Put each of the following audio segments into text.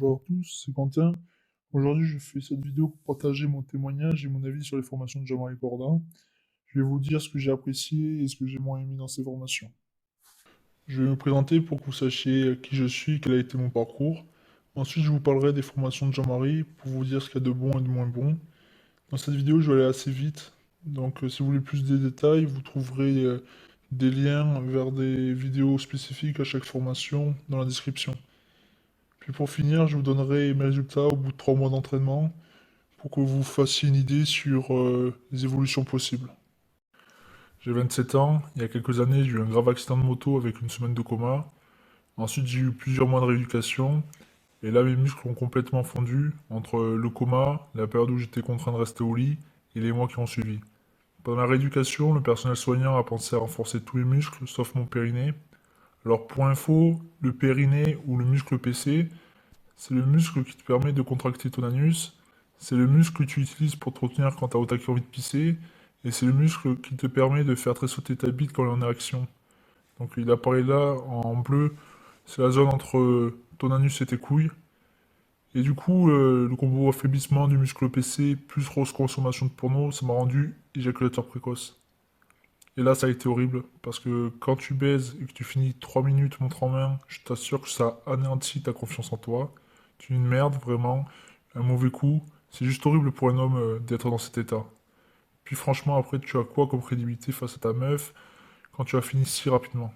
Bonjour à tous, c'est Quentin. Aujourd'hui, je fais cette vidéo pour partager mon témoignage et mon avis sur les formations de Jean-Marie Corda. Je vais vous dire ce que j'ai apprécié et ce que j'ai moins aimé dans ces formations. Je vais me présenter pour que vous sachiez qui je suis, quel a été mon parcours. Ensuite, je vous parlerai des formations de Jean-Marie pour vous dire ce qu'il y a de bon et de moins bon. Dans cette vidéo, je vais aller assez vite. Donc, si vous voulez plus de détails, vous trouverez des liens vers des vidéos spécifiques à chaque formation dans la description. Puis pour finir, je vous donnerai mes résultats au bout de 3 mois d'entraînement pour que vous fassiez une idée sur les évolutions possibles. J'ai 27 ans, il y a quelques années j'ai eu un grave accident de moto avec une semaine de coma. Ensuite j'ai eu plusieurs mois de rééducation et là mes muscles ont complètement fondu entre le coma, la période où j'étais contraint de rester au lit et les mois qui ont suivi. Pendant la rééducation, le personnel soignant a pensé à renforcer tous les muscles sauf mon périnée. Alors pour info, le périnée ou le muscle PC, c'est le muscle qui te permet de contracter ton anus. C'est le muscle que tu utilises pour te retenir quand t'as au taquet envie de pisser. Et c'est le muscle qui te permet de faire tressauter ta bite quand elle est en érection. Donc il apparaît là en bleu. C'est la zone entre ton anus et tes couilles. Et du coup, le combo affaiblissement du muscle PC plus grosse consommation de porno, ça m'a rendu éjaculateur précoce. Et là, ça a été horrible, parce que quand tu baises et que tu finis 3 minutes montre en main, je t'assure que ça anéantit ta confiance en toi. Tu es une merde, vraiment, un mauvais coup. C'est juste horrible pour un homme d'être dans cet état. Puis franchement, après, tu as quoi comme crédibilité face à ta meuf quand tu as fini si rapidement?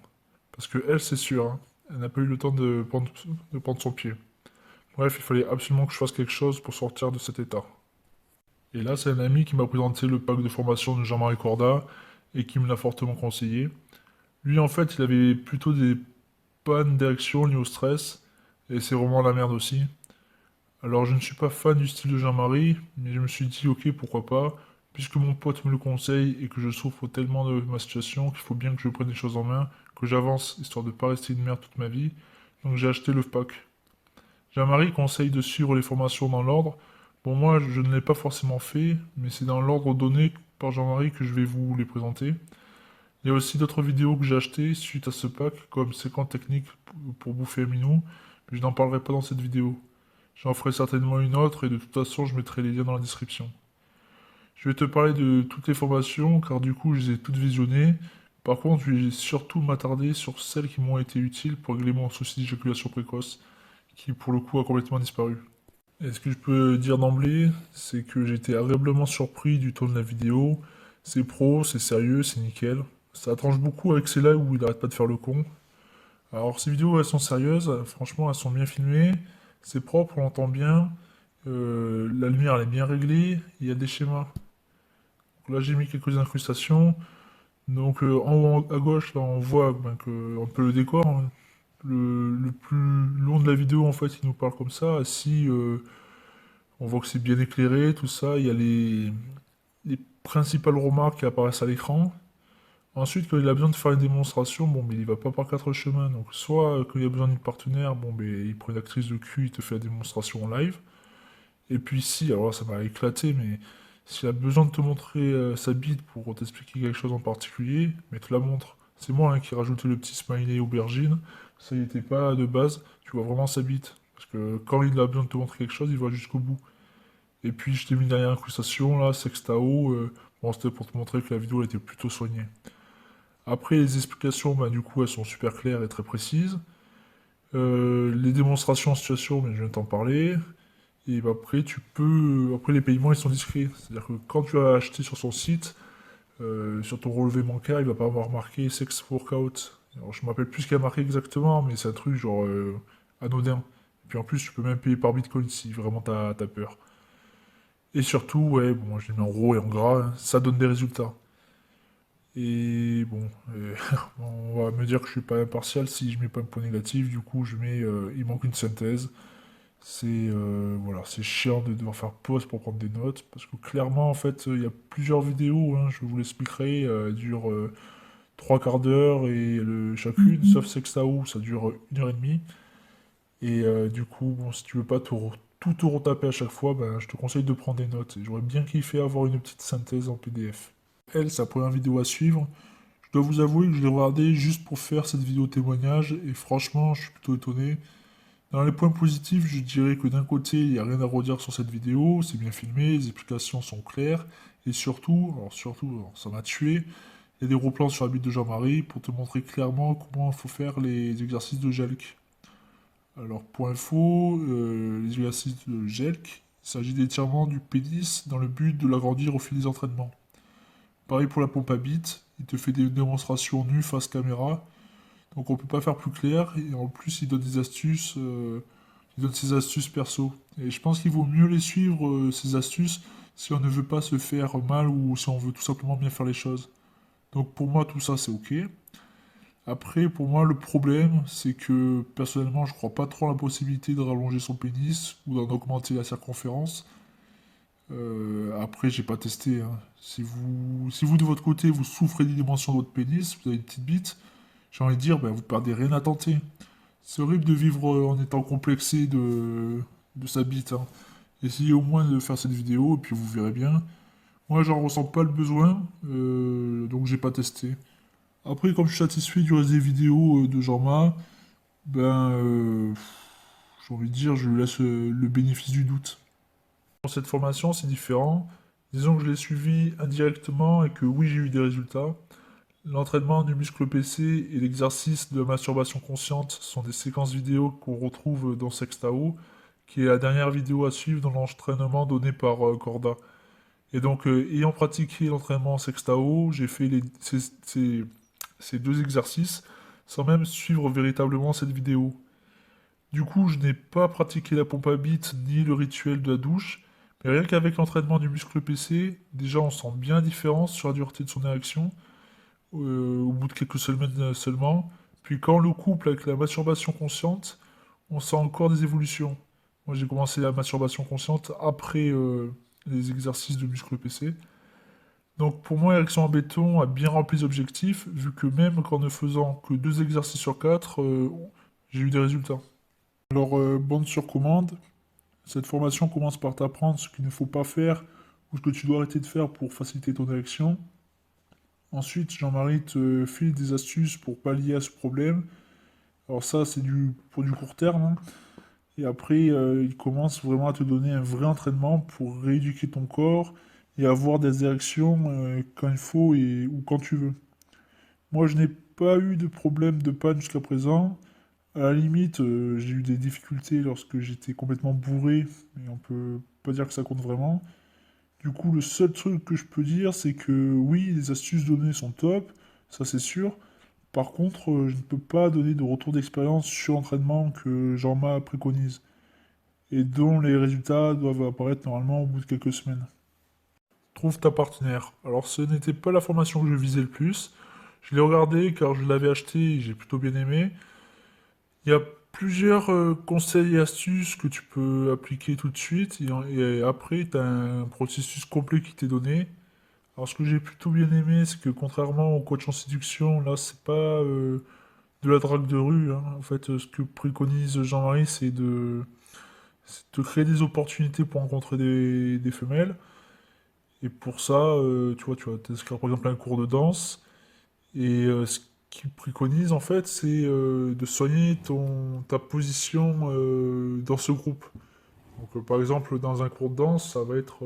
Parce que elle, c'est sûr, hein, elle n'a pas eu le temps de prendre son pied. Bref, il fallait absolument que je fasse quelque chose pour sortir de cet état. Et là, c'est un ami qui m'a présenté le pack de formation de Jean-Marie Corda et qui me l'a fortement conseillé. Lui, en fait, il avait plutôt des pannes d'érection liées au stress, et c'est vraiment la merde aussi. Alors, je ne suis pas fan du style de Jean-Marie, mais je me suis dit, ok, pourquoi pas, puisque mon pote me le conseille et que je souffre tellement de ma situation qu'il faut bien que je prenne les choses en main, que j'avance, histoire de pas rester une merde toute ma vie. Donc, j'ai acheté le pack. Jean-Marie conseille de suivre les formations dans l'ordre. Bon, moi, je ne l'ai pas forcément fait, mais c'est dans l'ordre donné par Jean-Marie que je vais vous les présenter. Il y a aussi d'autres vidéos que j'ai achetées suite à ce pack, comme 50 techniques pour bouffer un minou, mais je n'en parlerai pas dans cette vidéo. J'en ferai certainement une autre et de toute façon je mettrai les liens dans la description. Je vais te parler de toutes les formations car du coup je les ai toutes visionnées. Par contre je vais surtout m'attarder sur celles qui m'ont été utiles pour régler mon souci d'éjaculation précoce, qui pour le coup a complètement disparu. Et ce que je peux dire d'emblée, c'est que j'ai été agréablement surpris du ton de la vidéo. C'est pro, c'est sérieux, c'est nickel. Ça tranche beaucoup avec celles-là où il arrête pas de faire le con. Alors ces vidéos, elles sont sérieuses, franchement, elles sont bien filmées, c'est propre, on l'entend bien, la lumière, elle est bien réglée, il y a des schémas. Donc là, j'ai mis quelques incrustations. Donc en haut à gauche, là, on voit un peu le décor, hein. Le plus long de la vidéo, en fait, il nous parle comme ça, assis, on voit que c'est bien éclairé, tout ça, il y a les principales remarques qui apparaissent à l'écran. Ensuite, quand il a besoin de faire une démonstration, bon, mais il va pas par quatre chemins. Donc, soit quand il a besoin d'une partenaire, bon, mais il prend une actrice de cul, il te fait la démonstration en live. Et puis, si, alors là, ça m'a éclaté, mais s'il a besoin de te montrer sa bite pour t'expliquer quelque chose en particulier, mais te la montre. C'est moi hein, qui ai rajouté le petit smiley aubergine. Ça y était pas de base. Tu vois vraiment sa bite. Parce que quand il a besoin de te montrer quelque chose, il va jusqu'au bout. Et puis, je t'ai mis derrière incrustation, là, sextao. Bon, c'était pour te montrer que la vidéo elle était plutôt soignée. Après, les explications, bah, du coup, elles sont super claires et très précises. Les démonstrations en situation, mais je viens de t'en parler. Et bah, après, après, les paiements, ils sont discrets. C'est-à-dire que quand tu as acheté sur son site, sur ton relevé bancaire, il va pas avoir marqué Sex Workout. Alors, je me rappelle plus ce qu'il y a marqué exactement, mais c'est un truc genre anodin. Et puis en plus, tu peux même payer par Bitcoin si vraiment t'as peur. Et surtout, ouais, bon, je l'ai mis en gros et en gras, hein, ça donne des résultats. Et bon, on va me dire que je suis pas impartial si je mets pas un point négatif, du coup je mets il manque une synthèse. C'est voilà, c'est chiant de devoir faire pause pour prendre des notes, parce que clairement en fait il y a plusieurs vidéos, hein, je vous l'expliquerai, elles durent 3 quarts d'heure et chacune, sauf Sextao, ça dure 1 heure et demie. Et du coup, bon, si tu veux pas tout te retaper à chaque fois, ben, je te conseille de prendre des notes. Et j'aurais bien kiffé avoir une petite synthèse en PDF. Elle, sa première vidéo à suivre. Je dois vous avouer que je l'ai regardé juste pour faire cette vidéo témoignage et franchement, je suis plutôt étonné. Dans les points positifs, je dirais que d'un côté, il n'y a rien à redire sur cette vidéo, c'est bien filmé, les explications sont claires, et surtout, ça m'a tué, il y a des gros plans sur la bite de Jean-Marie pour te montrer clairement comment il faut faire les exercices de Jelk. Alors, pour info, les exercices de Jelk, il s'agit d'étirements du pénis dans le but de l'agrandir au fil des entraînements. Pareil pour la pompe à bite, il te fait des démonstrations nues face caméra, donc on peut pas faire plus clair, et en plus il donne des astuces, il donne ses astuces perso. Et je pense qu'il vaut mieux les suivre, ces astuces, si on ne veut pas se faire mal ou si on veut tout simplement bien faire les choses. Donc pour moi tout ça c'est ok. Après pour moi le problème c'est que personnellement je crois pas trop en la possibilité de rallonger son pénis ou d'en augmenter la circonférence. Après j'ai pas testé, hein. Si vous de votre côté vous souffrez des dimensions de votre pénis, vous avez une petite bite, j'ai envie de dire ben, vous perdez rien à tenter. C'est horrible de vivre en étant complexé de sa bite, hein. Essayez au moins de faire cette vidéo et puis vous verrez bien. Moi, j'en ressens pas le besoin, donc j'ai pas testé. Après, comme je suis satisfait du reste des vidéos de Jean-Ma, ben, j'ai envie de dire, je lui laisse le bénéfice du doute. Pour cette formation, c'est différent. Disons que je l'ai suivi indirectement et que oui, j'ai eu des résultats. L'entraînement du muscle PC et l'exercice de la masturbation consciente sont des séquences vidéo qu'on retrouve dans Sextao, qui est la dernière vidéo à suivre dans l'entraînement donné par Corda. Et donc, ayant pratiqué l'entraînement Sextao, j'ai fait ces deux exercices sans même suivre véritablement cette vidéo. Du coup, je n'ai pas pratiqué la pompe à bite ni le rituel de la douche, mais rien qu'avec l'entraînement du muscle PC, déjà on sent bien la différence sur la dureté de son érection au bout de quelques semaines seulement. Puis quand on le couple avec la masturbation consciente, on sent encore des évolutions. Moi j'ai commencé la masturbation consciente après les exercices de muscle PC. Donc pour moi, l'érection en béton a bien rempli les objectifs, vu que même qu'en ne faisant que 2 exercices sur 4, j'ai eu des résultats. Alors, bande sur commande, cette formation commence par t'apprendre ce qu'il ne faut pas faire ou ce que tu dois arrêter de faire pour faciliter ton érection. Ensuite, Jean-Marie te file des astuces pour pallier à ce problème. Alors ça, c'est pour du court terme, hein. Et après, il commence vraiment à te donner un vrai entraînement pour rééduquer ton corps et avoir des érections quand il faut ou quand tu veux. Moi, je n'ai pas eu de problème de panne jusqu'à présent. À la limite, j'ai eu des difficultés lorsque j'étais complètement bourré, mais on peut pas dire que ça compte vraiment. Du coup, le seul truc que je peux dire, c'est que oui, les astuces données sont top, ça c'est sûr. Par contre, je ne peux pas donner de retour d'expérience sur l'entraînement que Jean-Ma préconise, et dont les résultats doivent apparaître normalement au bout de quelques semaines. Trouve ta partenaire. Alors, ce n'était pas la formation que je visais le plus. Je l'ai regardé car je l'avais acheté et j'ai plutôt bien aimé. Il y a plusieurs conseils et astuces que tu peux appliquer tout de suite, et après, tu as un processus complet qui t'est donné. Alors, ce que j'ai plutôt bien aimé, c'est que contrairement au coach en séduction, là, c'est pas de la drague de rue, hein. En fait, ce que préconise Jean-Marie, c'est de créer des opportunités pour rencontrer des femelles. Et pour ça, tu vas t'inscrire par exemple à un cours de danse. Et ce qu'il préconise, en fait, c'est de soigner ta position dans ce groupe. Donc, par exemple, dans un cours de danse, ça va être,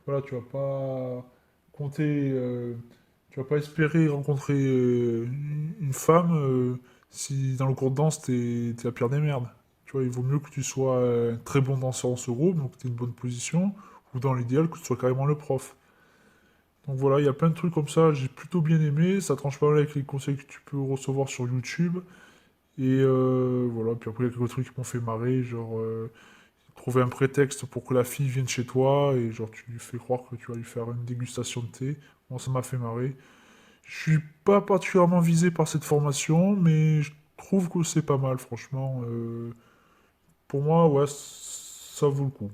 voilà, tu vas pas compter, tu vas pas espérer rencontrer une femme si dans le cours de danse, t'es la pire des merdes. Tu vois, il vaut mieux que tu sois un très bon danseur dans ce groupe, donc tu une bonne position, ou dans l'idéal, que tu sois carrément le prof. Donc voilà, il y a plein de trucs comme ça, j'ai plutôt bien aimé, ça tranche pas mal avec les conseils que tu peux recevoir sur YouTube. Et voilà, puis après il y a quelques trucs qui m'ont fait marrer, genre trouver un prétexte pour que la fille vienne chez toi et genre tu lui fais croire que tu vas lui faire une dégustation de thé. Bon, ça m'a fait marrer. Je suis pas particulièrement visé par cette formation, mais je trouve que c'est pas mal, franchement. Pour moi, ouais, ça vaut le coup.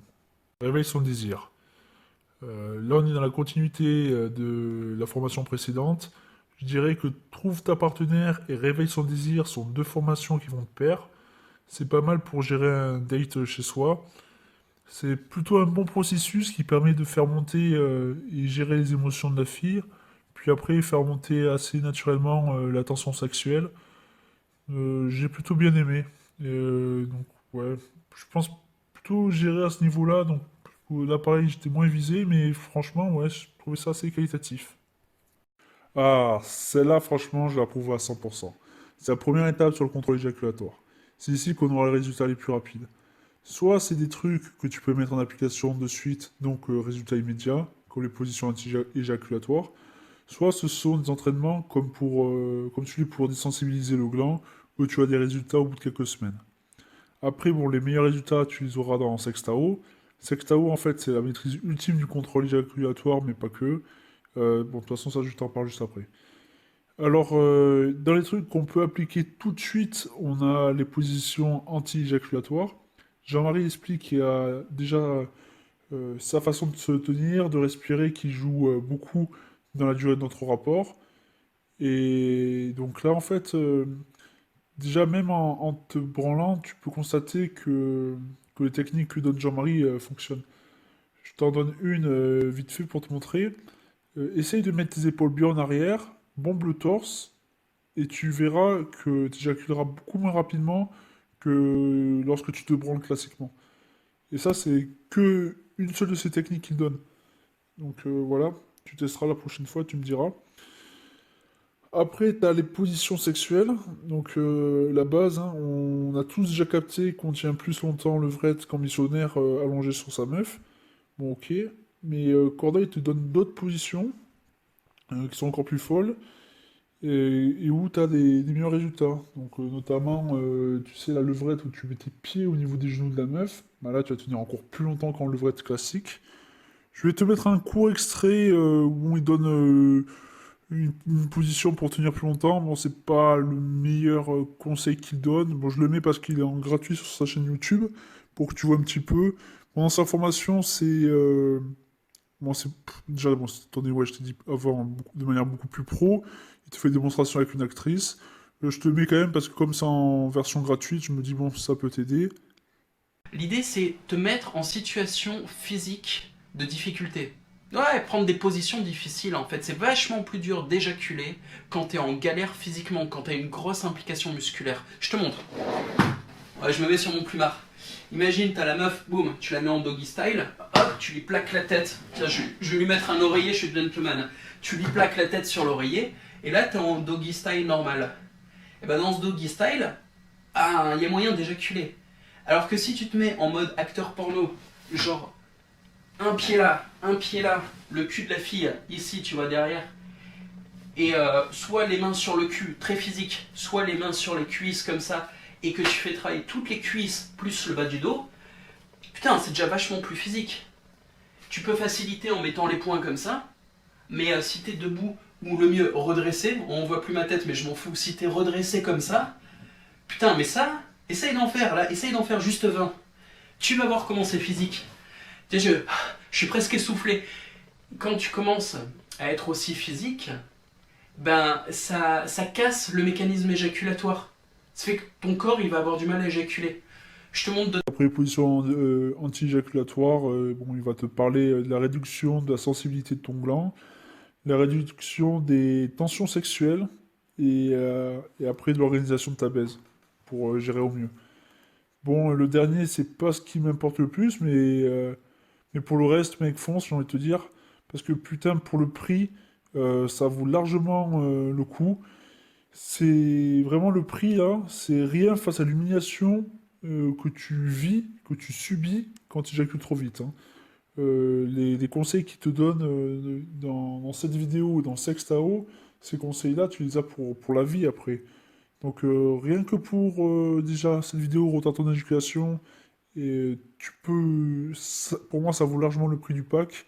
Réveille son désir. Là, on est dans la continuité de la formation précédente. Je dirais que Trouve ta partenaire et Réveille son désir sont deux formations qui vont de pair. C'est pas mal pour gérer un date chez soi. C'est plutôt un bon processus qui permet de faire monter et gérer les émotions de la fille, puis après faire monter assez naturellement la tension sexuelle. J'ai plutôt bien aimé. Donc ouais, je pense plutôt gérer à ce niveau-là. Donc là, pareil, j'étais moins visé, mais franchement, ouais, je trouvais ça assez qualitatif. Ah, celle-là, franchement, je l'approuve à 100%. C'est la première étape sur le contrôle éjaculatoire. C'est ici qu'on aura les résultats les plus rapides. Soit c'est des trucs que tu peux mettre en application de suite, donc résultat immédiat, comme les positions anti-éjaculatoires. Soit ce sont des entraînements comme celui pour désensibiliser le gland, où tu as des résultats au bout de quelques semaines. Après, bon, les meilleurs résultats, tu les auras dans Sextao. Sextao, en fait, c'est la maîtrise ultime du contrôle éjaculatoire, mais pas que. Bon, de toute façon, ça, je t'en parle juste après. Alors, dans les trucs qu'on peut appliquer tout de suite, on a les positions anti-éjaculatoires. Jean-Marie explique qu'il y a déjà sa façon de se tenir, de respirer, qui joue beaucoup dans la durée de notre rapport. Et donc là, en fait, déjà même en te branlant, tu peux constater que les techniques que donne Jean-Marie fonctionnent. Je t'en donne une vite fait pour te montrer. Essaye de mettre tes épaules bien en arrière, bombe le torse, et tu verras que tu éjaculeras beaucoup moins rapidement que lorsque tu te branles classiquement. Et ça, c'est que une seule de ces techniques qu'il donne. Donc voilà, tu testeras la prochaine fois, tu me diras. Après, tu as les positions sexuelles. Donc la base, hein, on a tous déjà capté qu'on tient plus longtemps levrette qu'en missionnaire allongé sur sa meuf. Bon, ok. Mais Corda, il te donne d'autres positions qui sont encore plus folles et où tu as des meilleurs résultats. Donc notamment, tu sais, la levrette où tu mets tes pieds au niveau des genoux de la meuf. Bah là, tu vas tenir encore plus longtemps qu'en levrette classique. Je vais te mettre un court extrait où il donne une position pour tenir plus longtemps. Bon, c'est pas le meilleur conseil qu'il donne. Bon, je le mets parce qu'il est en gratuit sur sa chaîne YouTube pour que tu vois un petit peu. Bon, dans sa formation, bon, déjà, bon, attendez, ouais, je t'ai dit avant, de manière beaucoup plus pro. Il te fait des démonstrations avec une actrice. Je te le mets quand même parce que comme c'est en version gratuite, je me dis, bon, ça peut t'aider. L'idée, c'est te mettre en situation physique de difficulté. Ouais, prendre des positions difficiles en fait. C'est vachement plus dur d'éjaculer quand t'es en galère physiquement, quand t'as une grosse implication musculaire. Je te montre. Ouais, je me mets sur mon plumard. Imagine, t'as la meuf, boum, tu la mets en doggy style, hop, tu lui plaques la tête. Tiens, je vais lui mettre un oreiller, je suis gentleman. Tu lui plaques la tête sur l'oreiller, et là t'es en doggy style normal. Et ben dans ce doggy style, ah, il y a moyen d'éjaculer. Alors que si tu te mets en mode acteur porno, genre un pied là, le cul de la fille ici, tu vois derrière, et soit les mains sur le cul, très physique, soit les mains sur les cuisses comme ça, et que tu fais travailler toutes les cuisses plus le bas du dos, putain, c'est déjà vachement plus physique. Tu peux faciliter en mettant les poings comme ça, mais si t'es debout, ou le mieux redressé, on voit plus ma tête mais je m'en fous, si t'es redressé comme ça, putain, mais ça, essaye d'en faire là, essaye d'en faire juste 20. Tu vas voir comment c'est physique. Je suis presque essoufflé. Quand tu commences à être aussi physique, ben ça casse le mécanisme éjaculatoire. Ça fait que ton corps il va avoir du mal à éjaculer. Je te montre de... Après les positions anti-éjaculatoires, bon, il va te parler de la réduction de la sensibilité de ton gland, la réduction des tensions sexuelles et après de l'organisation de ta baise pour gérer au mieux. Bon, le dernier, c'est pas ce qui m'importe le plus, mais pour le reste, mec, fonce, j'ai envie de te dire. Parce que putain, pour le prix, ça vaut largement le coup. C'est vraiment le prix là, c'est rien face à l'humiliation que tu vis, que tu subis quand tu éjacules trop vite, hein. Les conseils qu'ils te donnent dans cette vidéo, dans Sextao, ces conseils-là, tu les as pour la vie après. Donc rien que pour déjà cette vidéo, retarde ton éducation, et tu peux... pour moi, ça vaut largement le prix du pack.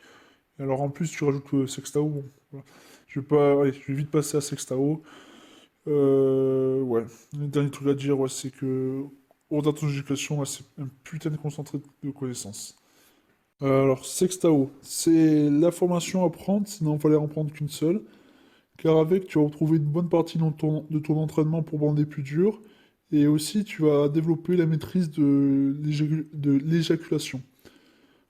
Et alors en plus, tu rajoutes Sextao, bon, voilà. Je vais pas... allez, je vais vite passer à Sextao. Ouais, le dernier truc à dire, ouais, c'est que retarde ton éducation, ouais, c'est un putain de concentré de connaissances. Alors, Sextao, c'est la formation à prendre, sinon il fallait en prendre qu'une seule. Car avec, tu vas retrouver une bonne partie de ton entraînement pour bander plus dur. Et aussi, tu vas développer la maîtrise de l'éjaculation.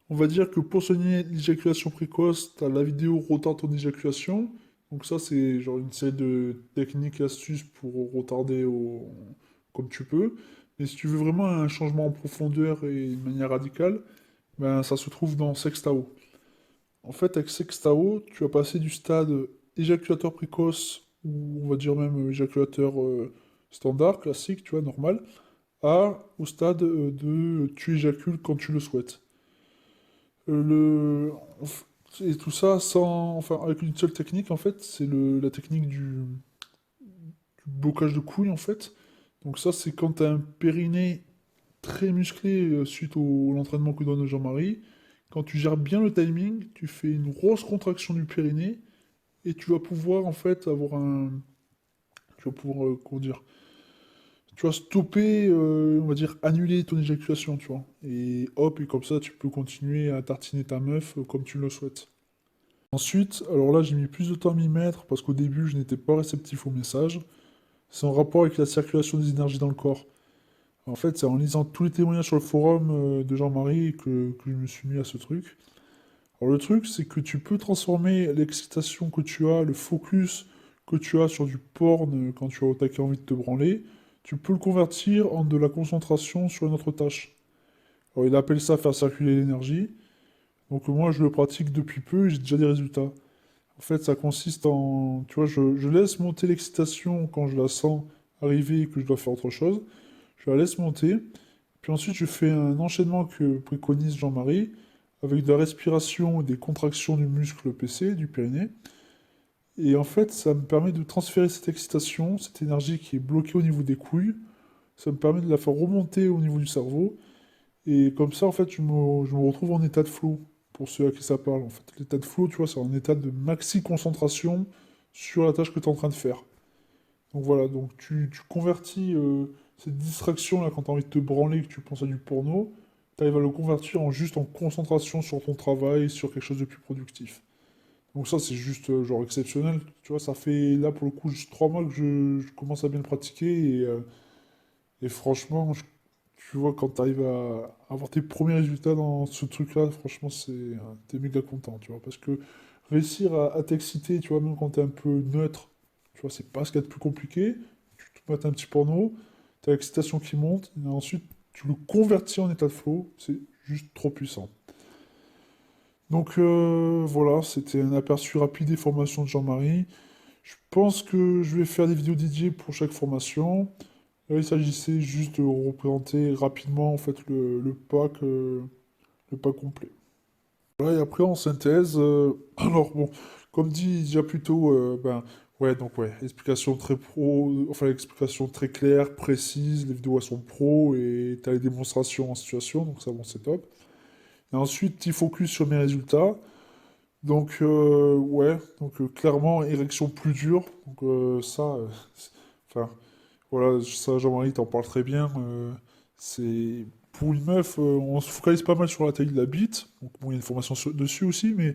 On va dire que pour soigner l'éjaculation précoce, tu as la vidéo retarde ton éjaculation. Donc ça, c'est genre une série de techniques et astuces pour retarder comme tu peux. Et si tu veux vraiment un changement en profondeur et de manière radicale, ben, ça se trouve dans Sextao. En fait, avec Sextao, tu vas passer du stade éjaculateur précoce, ou on va dire même éjaculateur standard, classique, tu vois, normal, au stade de tu éjacules quand tu le souhaites. Euh, le... Et tout ça sans... Enfin, avec une seule technique, en fait, c'est la technique du blocage de couilles, en fait. Donc ça, c'est quand tu as un périnée très musclé suite au l'entraînement que donne Jean-Marie. Quand tu gères bien le timing, tu fais une grosse contraction du périnée et tu vas pouvoir en fait avoir un... Tu vas pouvoir, comment dire? Tu vas stopper, on va dire annuler ton éjaculation, tu vois. Et hop, et comme ça, tu peux continuer à tartiner ta meuf comme tu le souhaites. Ensuite, alors là, j'ai mis plus de temps à m'y mettre parce qu'au début, je n'étais pas réceptif au message. C'est en rapport avec la circulation des énergies dans le corps. En fait, c'est en lisant tous les témoignages sur le forum de Jean-Marie que je me suis mis à ce truc. Alors le truc, c'est que tu peux transformer l'excitation que tu as, le focus que tu as sur du porn quand tu as au taquet envie de te branler, tu peux le convertir en de la concentration sur une autre tâche. Alors il appelle ça faire circuler l'énergie. Donc moi, je le pratique depuis peu et j'ai déjà des résultats. En fait, ça consiste en... Tu vois, je laisse monter l'excitation quand je la sens arriver et que je dois faire autre chose. Je la laisse monter. Puis ensuite, je fais un enchaînement que préconise Jean-Marie, avec de la respiration et des contractions du muscle PC, du périnée. Et en fait, ça me permet de transférer cette excitation, cette énergie qui est bloquée au niveau des couilles. Ça me permet de la faire remonter au niveau du cerveau. Et comme ça, en fait, je me retrouve en état de flow, pour ceux à qui ça parle. En fait, l'état de flow, tu vois, c'est un état de maxi concentration sur la tâche que tu es en train de faire. Donc voilà, donc tu convertis cette distraction-là quand tu as envie de te branler, que tu penses à du porno, tu arrives à le convertir en juste en concentration sur ton travail, sur quelque chose de plus productif. Donc ça, c'est juste genre exceptionnel. Tu vois, ça fait là pour le coup juste 3 mois que je commence à bien le pratiquer et franchement, tu vois, quand tu arrives à avoir tes premiers résultats dans ce truc-là, franchement, t'es méga content, tu vois, parce que réussir à t'exciter, tu vois, même quand t'es un peu neutre, tu vois, c'est pas ce qu'il y a de plus compliqué. Tu te mets un petit porno, t'as l'excitation qui monte, et ensuite tu le convertis en état de flow, c'est juste trop puissant. Donc voilà, c'était un aperçu rapide des formations de Jean-Marie. Je pense que je vais faire des vidéos dédiées pour chaque formation. Là, il s'agissait juste de représenter rapidement en fait le pack complet. Voilà, et après en synthèse, alors bon, comme dit déjà plus tôt, ben ouais, donc ouais, explication très pro, enfin explication très claire, précise, les vidéos elles sont pro et t'as les démonstrations en situation, donc ça bon c'est top. Et ensuite, petit focus sur mes résultats. Donc ouais, donc clairement érection plus dure, donc ça, enfin voilà, ça, Jean-Marie t'en parle très bien. C'est pour une meuf, on se focalise pas mal sur la taille de la bite. Donc bon, il y a une formation dessus aussi, mais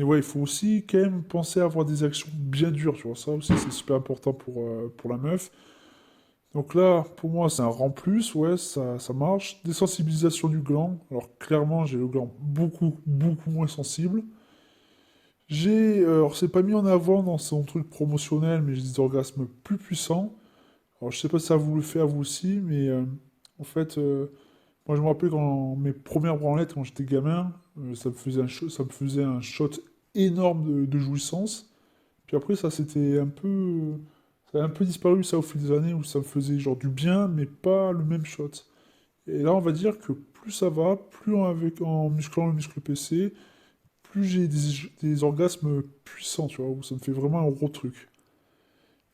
ouais, il faut aussi quand même penser à avoir des actions bien dures, tu vois. Ça aussi, c'est super important pour la meuf. Donc là, pour moi, c'est un rang plus, ouais, ça marche. Désensibilisation du gland. Alors clairement, j'ai le gland beaucoup, beaucoup moins sensible. Alors c'est pas mis en avant dans son truc promotionnel, mais j'ai des orgasmes plus puissants. Alors, je sais pas si ça vous le fait à vous aussi, mais en fait, moi je me rappelle quand mes premières branlettes, quand j'étais gamin, ça me faisait un shot énorme de jouissance. Puis après, ça a un peu disparu ça au fil des années où ça me faisait genre du bien, mais pas le même shot. Et là, on va dire que plus ça va, en musclant le muscle PC, plus j'ai des orgasmes puissants, tu vois, où ça me fait vraiment un gros truc.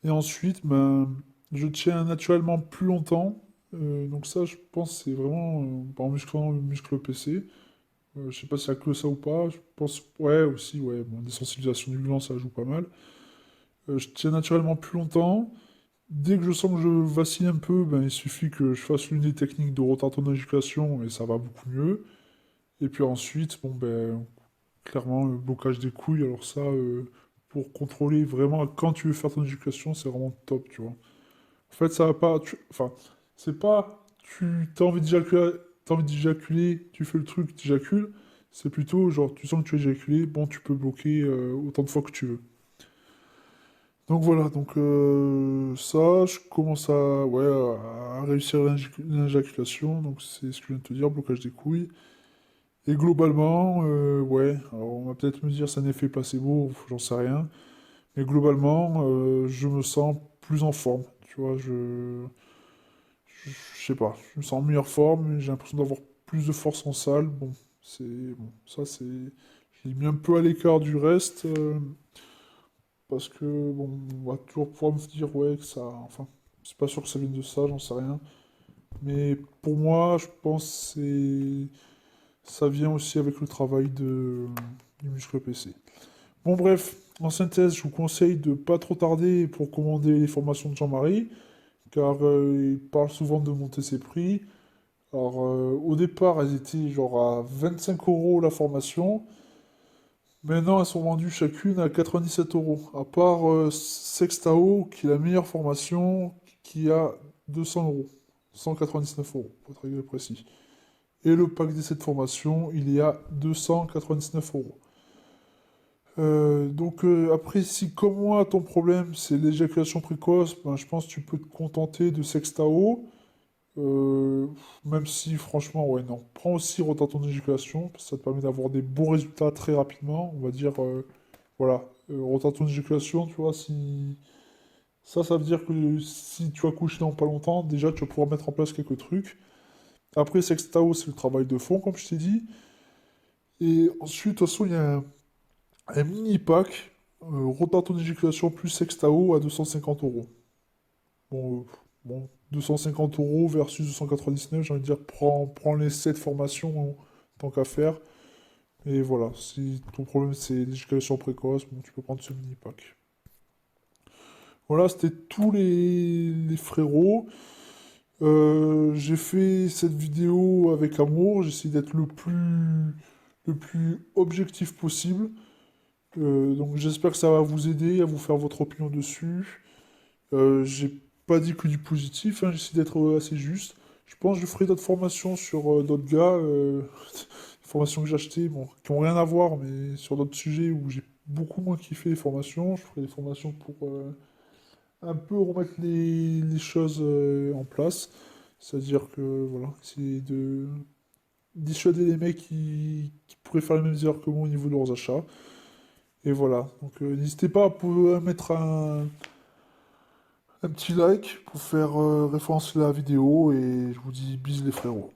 Et ensuite, ben, je tiens naturellement plus longtemps. Donc ça, je pense, c'est vraiment en musclant le muscle PC. Je sais pas si y a que ça ou pas. Je pense, ouais, aussi, ouais. Bon, des sensibilisations du gland, ça joue pas mal. Je tiens naturellement plus longtemps. Dès que je sens que je vacille un peu, ben, il suffit que je fasse l'une des techniques de retardement d'éjaculation et ça va beaucoup mieux. Et puis ensuite, bon, ben, clairement, le blocage des couilles. Alors ça, pour contrôler vraiment quand tu veux faire ton éjaculation, c'est vraiment top, tu vois. En fait, ça va pas. Enfin, c'est pas. T'as envie d'éjaculer, tu fais le truc, t'éjacules. C'est plutôt genre, tu sens que tu as éjaculé, bon, tu peux bloquer autant de fois que tu veux. Donc voilà, donc ça, je commence à réussir l'éjaculation, donc c'est ce que je viens de te dire, blocage des couilles. Et globalement, ouais, alors on va peut-être me dire c'est un effet placebo, j'en sais rien. Mais globalement, je me sens plus en forme, tu vois, je sais pas, je me sens en meilleure forme, j'ai l'impression d'avoir plus de force en salle. Bon, ça c'est, j'ai mis un peu à l'écart du reste, parce que bon, on va toujours pouvoir me dire ouais que ça, enfin, c'est pas sûr que ça vienne de ça, j'en sais rien. Mais pour moi, je pense que ça vient aussi avec le travail du muscle PC. Bon bref, en synthèse, je vous conseille de pas trop tarder pour commander les formations de Jean-Marie, car il parle souvent de monter ses prix. Alors au départ, elles étaient genre à 25 € la formation. Maintenant, elles sont vendues chacune à 97 euros. À part Sextao, qui est la meilleure formation, qui a 200 euros. 199 euros, pour être précis. Et le pack des 7 formations, il est à 299 euros. Donc après, si comme moi, ton problème c'est l'éjaculation précoce, ben, je pense que tu peux te contenter de Sextao. Euh, Même si franchement, ouais, non. Prends aussi retard ton éjaculation, parce que ça te permet d'avoir des bons résultats très rapidement. On va dire, voilà, retard ton éjaculation, tu vois, si... Ça veut dire que si tu accouches dans pas longtemps, déjà tu vas pouvoir mettre en place quelques trucs. Après, Sextao, c'est le travail de fond, comme je t'ai dit. Et ensuite, de toute façon, il y a un mini pack, retard ton éjaculation plus Sextao à 250 euros. Bon, bon, 250 euros versus 299, j'ai envie de dire, prends les 7 formations tant qu'à faire. Et voilà, si ton problème c'est l'éjaculation précoce, bon, tu peux prendre ce mini pack. Voilà, c'était tous les frérots. J'ai fait cette vidéo avec amour, j'ai essayé d'être le plus objectif possible. Donc j'espère que ça va vous aider à vous faire votre opinion dessus. J'ai pas dit que du positif, hein, j'essaie d'être assez juste. Je pense que je ferai d'autres formations sur d'autres gars, des formations que j'ai achetées, bon, qui n'ont rien à voir, mais sur d'autres sujets où j'ai beaucoup moins kiffé les formations. Je ferai des formations pour un peu remettre les choses en place. C'est-à-dire que, voilà, essayer de dissuader les mecs qui pourraient faire les mêmes erreurs que moi au niveau de leurs achats. Et voilà, donc n'hésitez pas à mettre un petit like pour faire référencer la vidéo et je vous dis bis les frérots.